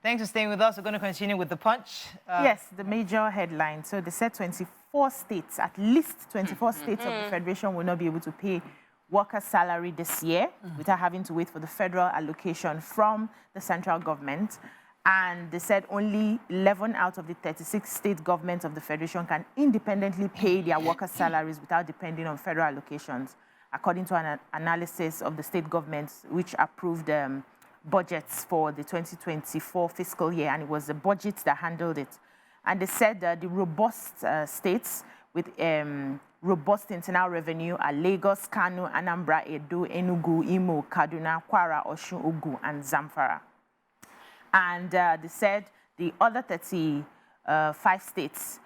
Thanks for staying with us. We're going to continue with the punch. Yes, the major headline. So they said 24 states, at least 24 states of the Federation will not be able to pay workers' salary this year without having to wait for the federal allocation from the central government. And they said only 11 out of the 36 state governments of the Federation can independently pay their workers' salaries without depending on federal allocations, according to an analysis of the state governments which approved budgets for the 2024 fiscal year, and it was the budget that handled it. And they said that the robust states with robust internal revenue are Lagos, Kano, Anambra, Edo, Enugu, Imo, Kaduna, Kwara, Osun, Ogun, and Zamfara. And they said the other 35 states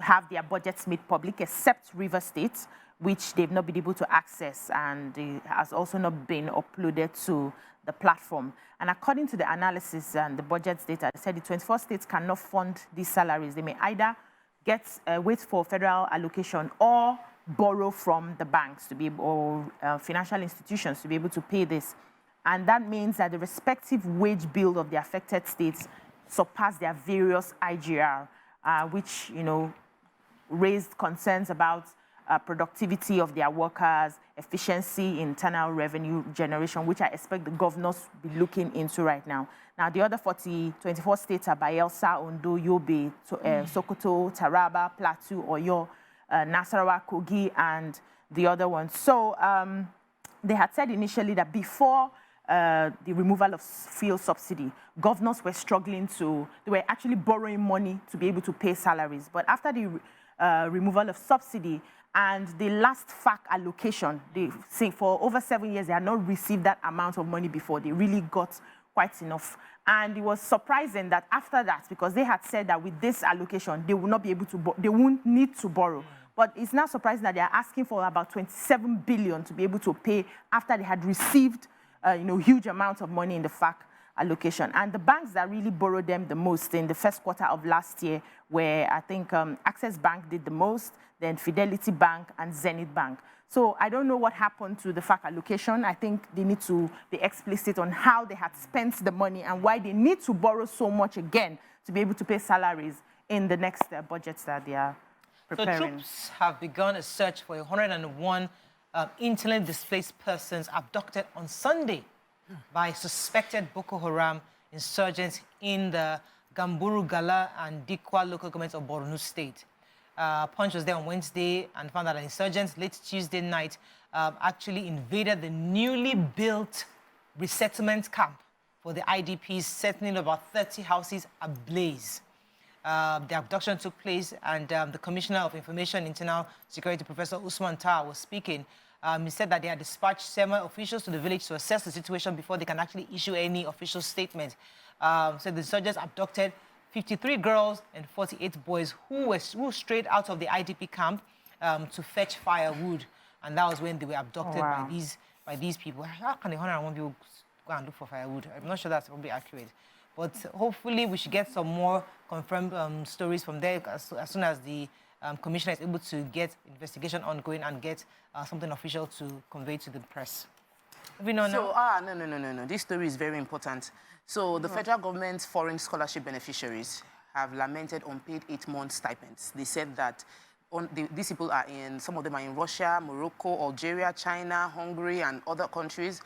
have their budgets made public, except River State, which they've not been able to access, and it has also not been uploaded to the platform. And according to the analysis and the budget data, they said the 24 states cannot fund these salaries. They may either wait for federal allocation or borrow from the banks to be able, or financial institutions to be able to pay this. And that means that the respective wage bill of the affected states surpass their various IGR, which, raised concerns about productivity of their workers, efficiency, internal revenue generation, which I expect the governors will be looking into right now. Now, the other 24 states are Bayelsa, Ondo, Yobe, Sokoto, Taraba, Plateau, Oyo, Nasarawa, Kogi, and the other ones. So they had said initially that before the removal of fuel subsidy, governors were struggling they were actually borrowing money to be able to pay salaries. But after the removal of subsidy, and the last FAC allocation, for over 7 years, they had not received that amount of money before. They really got quite enough. And it was surprising that after that, because they had said that with this allocation, they will not be able to, they won't need to borrow. But it's now surprising that they are asking for about 27 billion to be able to pay after they had received, huge amounts of money in the FAC allocation. And the banks that really borrowed them the most in the first quarter of last year were, I think, Access Bank did the most, then Fidelity Bank and Zenith Bank. So I don't know what happened to the FAC allocation. I think they need to be explicit on how they had spent the money and why they need to borrow so much again to be able to pay salaries in the next budgets that they are preparing. So troops have begun a search for 101 internally displaced persons abducted on Sunday by suspected Boko Haram insurgents in the Gamburu, Gala, and Dikwa local governments of Borno State. Punch was there on Wednesday and found that insurgents late Tuesday night actually invaded the newly built resettlement camp for the IDPs, setting about 30 houses ablaze. The abduction took place, and the Commissioner of Information and Internal Security, Professor Usman Taha, was speaking. He said that they had dispatched several officials to the village to assess the situation before they can actually issue any official statement. So the insurgents abducted 53 girls and 48 boys who strayed out of the IDP camp to fetch firewood, and that was when they were abducted by these people. How can the 101 people go and look for firewood? I'm not sure that's probably accurate, but hopefully we should get some more confirmed stories from there as soon as the commissioner is able to get investigation ongoing and get something official to convey to the press. No. This story is very important. So the federal government's foreign scholarship beneficiaries have lamented unpaid 8-month stipends. They said that these people are some of them are in Russia, Morocco, Algeria, China, Hungary, and other countries.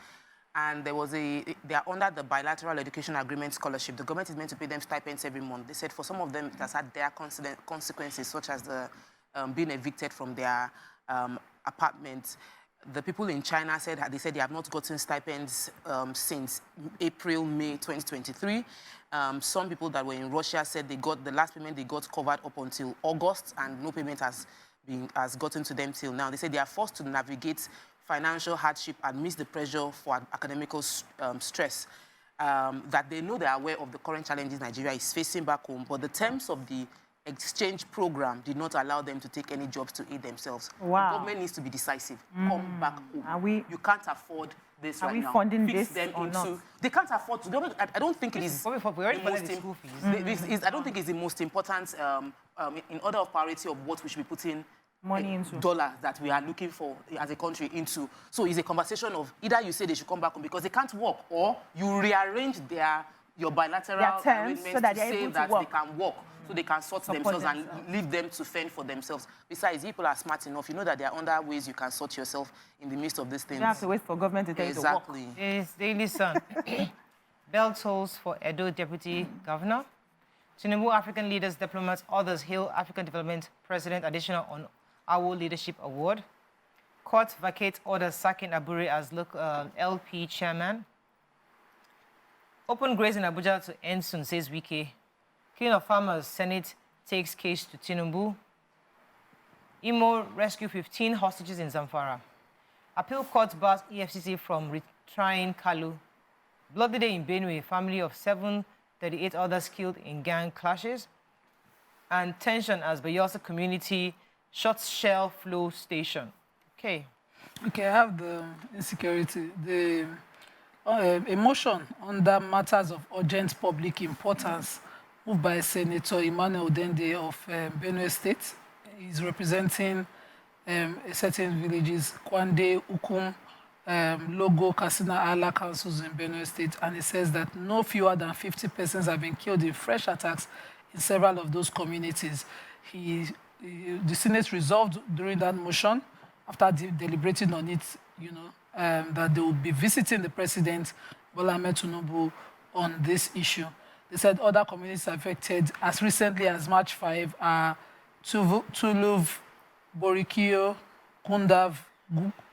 And they are under the bilateral education agreement scholarship. The government is meant to pay them stipends every month. They said for some of them, it has had their consequences, such as being evicted from their apartments. The people in China said they have not gotten stipends since April, May 2023. Some people that were in Russia said the last payment they got covered up until August, and no payment has gotten to them till now. They said they are forced to navigate financial hardship amidst the pressure for academical stress. That they know they are aware of the current challenges Nigeria is facing back home, but the terms of the exchange program did not allow them to take any jobs to aid themselves. Wow. The government needs to be decisive. Come back home. You can't afford this right now. Are we funding Fix this them or into, not? They can't afford to. I don't think it is. We already funded the school fees. I don't think it's the most important in order of priority of what we should be putting money into dollars that we are looking for as a country into. So it's a conversation of either you say they should come back home because they can't work, or you rearrange their your bilateral Their terms arrangements so that to they're say able to that work. they can work, so they can sort themselves and leave them to fend for themselves. Besides, people are smart enough. You know that there are other ways you can sort yourself in the midst of these things. You don't have to wait for government to tell you to work. Exactly. It's Daily Sun. Bell tolls for Edo Deputy Governor. Tinubu African leaders, diplomats, others hail African Development President additional on AWO Leadership Award. Court vacates orders sacking Aburi as LP chairman. Open grace in Abuja to end soon, says Wike. Killing of farmers, Senate takes case to Tinubu. Imo rescue 15 hostages in Zamfara. Appeal court bars EFCC from retrying Kalu. Bloody day in Benue, family of 738 others killed in gang clashes. And tension as Bayelsa community shuts shell flow station. Okay. Okay, I have the insecurity. The emotion under matters of urgent public importance moved by Senator Emmanuel Dende of Benue State. He's representing certain villages, Kwande, Ukum, Logo, Kasina, Ala councils in Benue State, and it says that no fewer than 50 persons have been killed in fresh attacks in several of those communities. The Senate resolved during that motion, after deliberating on it, that they will be visiting the President, Bola Ahmed Tinubu, on this issue. They said other communities affected as recently as March 5 are Tuluv, Borikio, Kundav,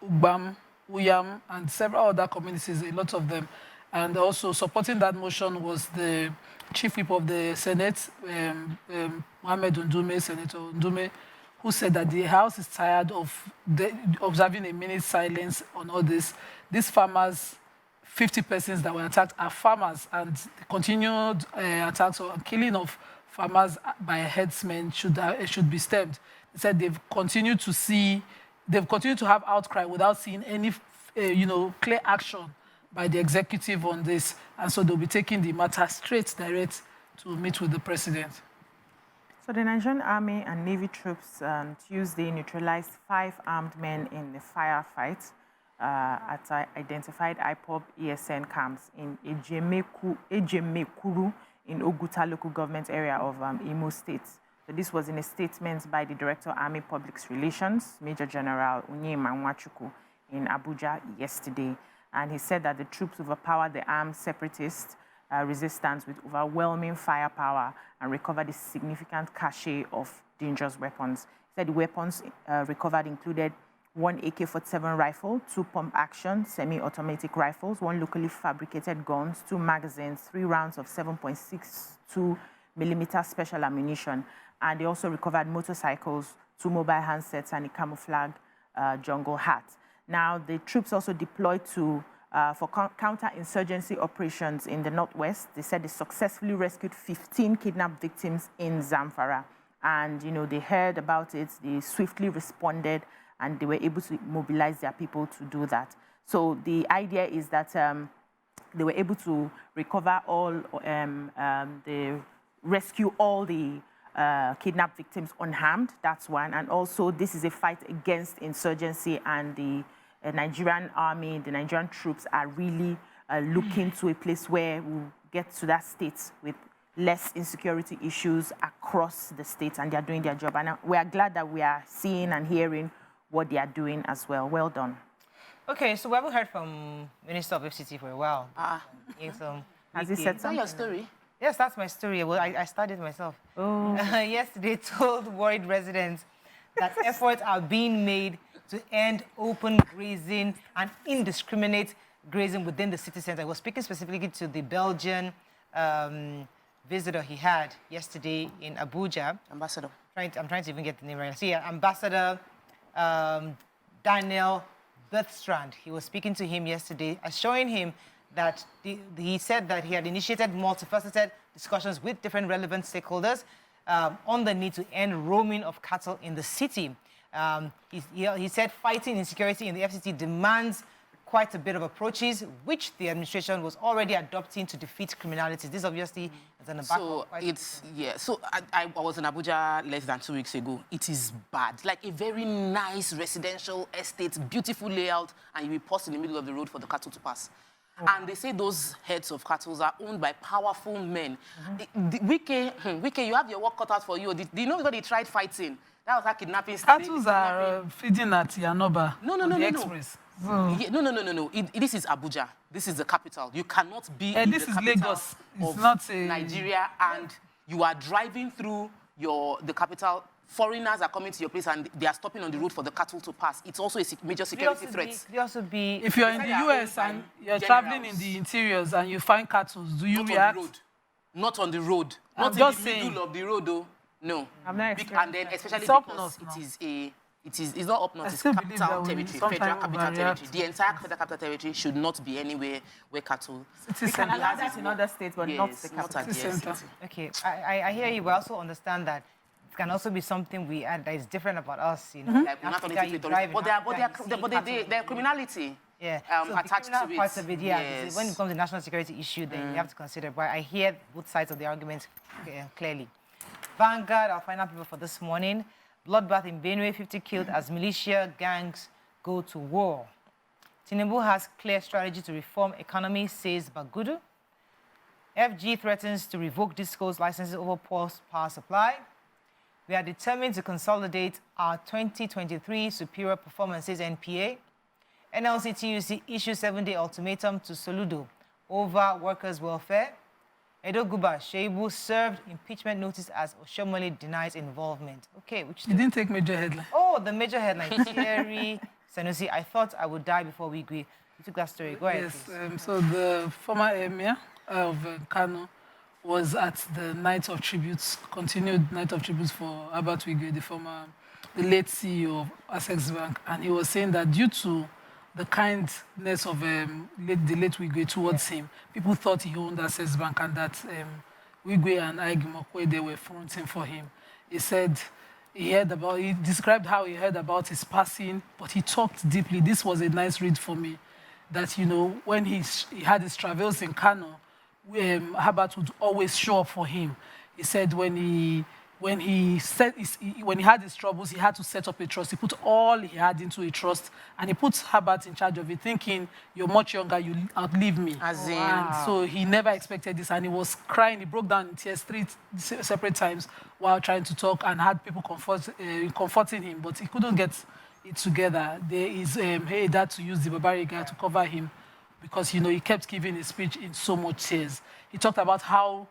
Ugbam, Uyam, and several other communities, a lot of them. And also supporting that motion was the Chief Whip of the Senate, Mohammed Ndume, Senator Ndume, who said that the House is tired of observing a minute's silence on all this. These farmers, 50 persons that were attacked, are farmers, and the continued attacks or killing of farmers by herdsmen should be stemmed. They said they've continued to have outcry without seeing any, clear action by the executive on this, and so they'll be taking the matter direct to meet with the president. So the Nigerian Army and Navy troops on Tuesday neutralized 5 armed men in the firefight at identified IPOB ESN camps in Ejemekuru in Oguta local government area of Imo State. So this was in a statement by the Director of Army Public Relations, Major General Onyema Nwachukwu, in Abuja yesterday. And he said that the troops overpowered the armed separatist resistance with overwhelming firepower and recovered a significant cache of dangerous weapons. He said the weapons recovered included 1 AK-47 rifle, 2 pump-action semi-automatic rifles, 1 locally fabricated guns, 2 magazines, 3 rounds of 7.62 millimeter special ammunition. And they also recovered motorcycles, 2 mobile handsets, and a camouflage jungle hat. Now, the troops also deployed for counter-insurgency operations in the Northwest. They said they successfully rescued 15 kidnapped victims in Zamfara. And, they heard about it, they swiftly responded, and they were able to mobilize their people to do that. So the idea is that they were able to recover rescue all the kidnapped victims unharmed. That's one. And also, this is a fight against insurgency, and the Nigerian army, the Nigerian troops are really looking to a place where we'll get to that state with less insecurity issues across the state, and they're doing their job. And we are glad that we are seeing and hearing what they are doing as well. Well done. Okay, so we haven't heard from Minister of FCT for a while. Has he said something? Is that your story? Yes, that's my story. Well, I started myself. Oh. Yesterday told worried residents that efforts are being made to end open grazing and indiscriminate grazing within the city center. I was speaking specifically to the Belgian visitor he had yesterday in Abuja. Ambassador. I'm trying to even get the name right. So yeah, Ambassador Daniel Bertstrand. He was speaking to him yesterday, assuring him that he said that he had initiated multifaceted discussions with different relevant stakeholders on the need to end roaming of cattle in the city. He said fighting insecurity in the FCT demands quite a bit of approaches, which the administration was already adopting to defeat criminality. This obviously is on the back of quite So I was in Abuja less than 2 weeks ago. It is bad. Like a very nice residential estate, beautiful layout, and you will pause in the middle of the road for the cattle to pass. And they say those heads of cattle are owned by powerful men. Wike, you have your work cut out for you. Do you know what they tried fighting? That was how kidnapping started. Cattle are feeding at Yanoba on the express. Yeah, no. This is Abuja. This is the capital. You cannot be in this the is capital Lagos. It's of not Nigeria, and you are driving through the capital. Foreigners are coming to your place and they are stopping on the road for the cattle to pass. It's also a major security threat. If you're in the US and you're traveling in the interiors and you find cattle, do you react? Not on the road. I'm Not just in the saying. middle of the road, though. No. I'm not And then especially It's up because north it's not up north, it's still believe capital that we territory, federal capital overreact. territory. The entire federal capital territory should not be anywhere where cattle. We can allow that in other states, but not the Yes, not capital. at the center. city. Okay, I hear you, but I also understand that it can also be something we add that is different about us, you know. Like, we're not Africa, on you the drive in but Africa, their criminality. Yeah, so attached the to criminal parts it. of it, yeah. Yes. When it comes to national security issue, then you have to consider. But I hear both sides of the argument clearly. Vanguard, our final paper for this morning. Bloodbath in Benue, 50 killed as militia gangs go to war. Tinubu has clear strategy to reform economy, says Bagudu. FG threatens to revoke disco's licenses over power supply. We are determined to consolidate our 2023 superior performances NPA. NLC-TUC issues 7-day ultimatum to Soludo over workers' welfare. Edo Guba Sheibu served impeachment notice as Oshomole denies involvement. Okay, which... You didn't take major headline. Oh, the major headline. Thierry Sanusi, I thought I would die before we agree. You took that story. Go ahead, Yes, so the former emir of Kano was at the night of tributes, continued night of tributes for Albert Wigwe, the late CEO of Access Bank, and he was saying that due to the kindness of the late Wigwe towards him, people thought he owned Access Bank and that Wigwe and Aigimokwe, they were fronting for him. He said he described how he heard about his passing, but he talked deeply. This was a nice read for me, that, you know, when he had his travels in Kano, Herbert would always show up for him. He said when he had his troubles, he had to set up a trust. He put all he had into a trust, and he put Herbert in charge of it, thinking, you're much younger, you'll outlive me. And so he never expected this, and he was crying. He broke down in tears 3 separate times while trying to talk and had people comforting him, but he couldn't get it together. There is he had to use the Babari guy to cover him because, you know, he kept giving his speech in so much tears. He talked about how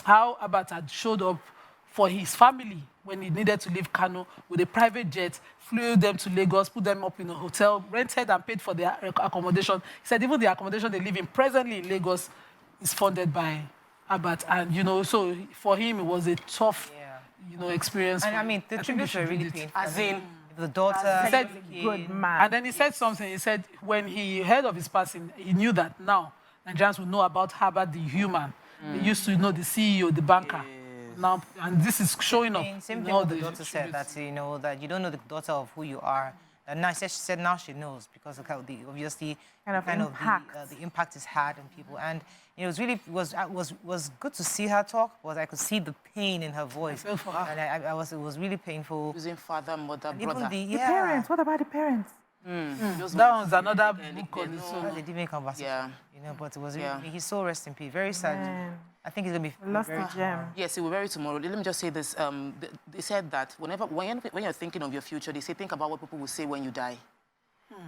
how Abat had showed up for his family when he needed to leave Kano with a private jet, flew them to Lagos, put them up in a hotel, rented and paid for their accommodation. He said even the accommodation they live in presently in Lagos is funded by Abat. And, you know, so for him, it was a tough, you know, experience. And I mean, the tributes were really painful. As in, the daughter, Said, good man. and then he said something. He said when he heard of his passing, he knew that now Nigerians will know about Herbert the human. They used to know the CEO, the banker. Now, and this is showing up. Same in thing all what the the daughter said, that, you know, that you don't know the daughter of who you are. And now she said now she knows because of the obviously the impact it's had on people. And it was really was good to see her talk. Was I could see the pain in her voice. I felt for her. And it was really painful. Losing father, mother, And brother. even The parents, what about the parents? That one's another book on its own. They didn't make conversation. Yeah. You know, but it was really, he's so rest in peace. Very sad. Man. I think he's gonna be Lost very a gem. Yes, it will vary tomorrow. Let me just say this. They said that when you're thinking of your future, they say think about what people will say when you die.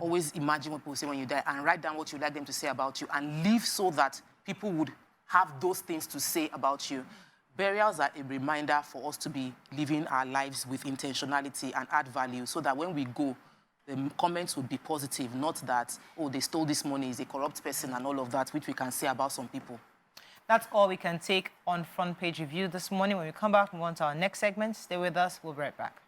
Always imagine what people say when you die and write down what you'd like them to say about you and live so that people would have those things to say about you. Burials are a reminder for us to be living our lives with intentionality and add value so that when we go, the comments would be positive, not that, oh, they stole this money, he's a corrupt person and all of that, which we can say about some people. That's all we can take on Front Page Review this morning. When we come back, we move on to our next segment. Stay with us. We'll be right back.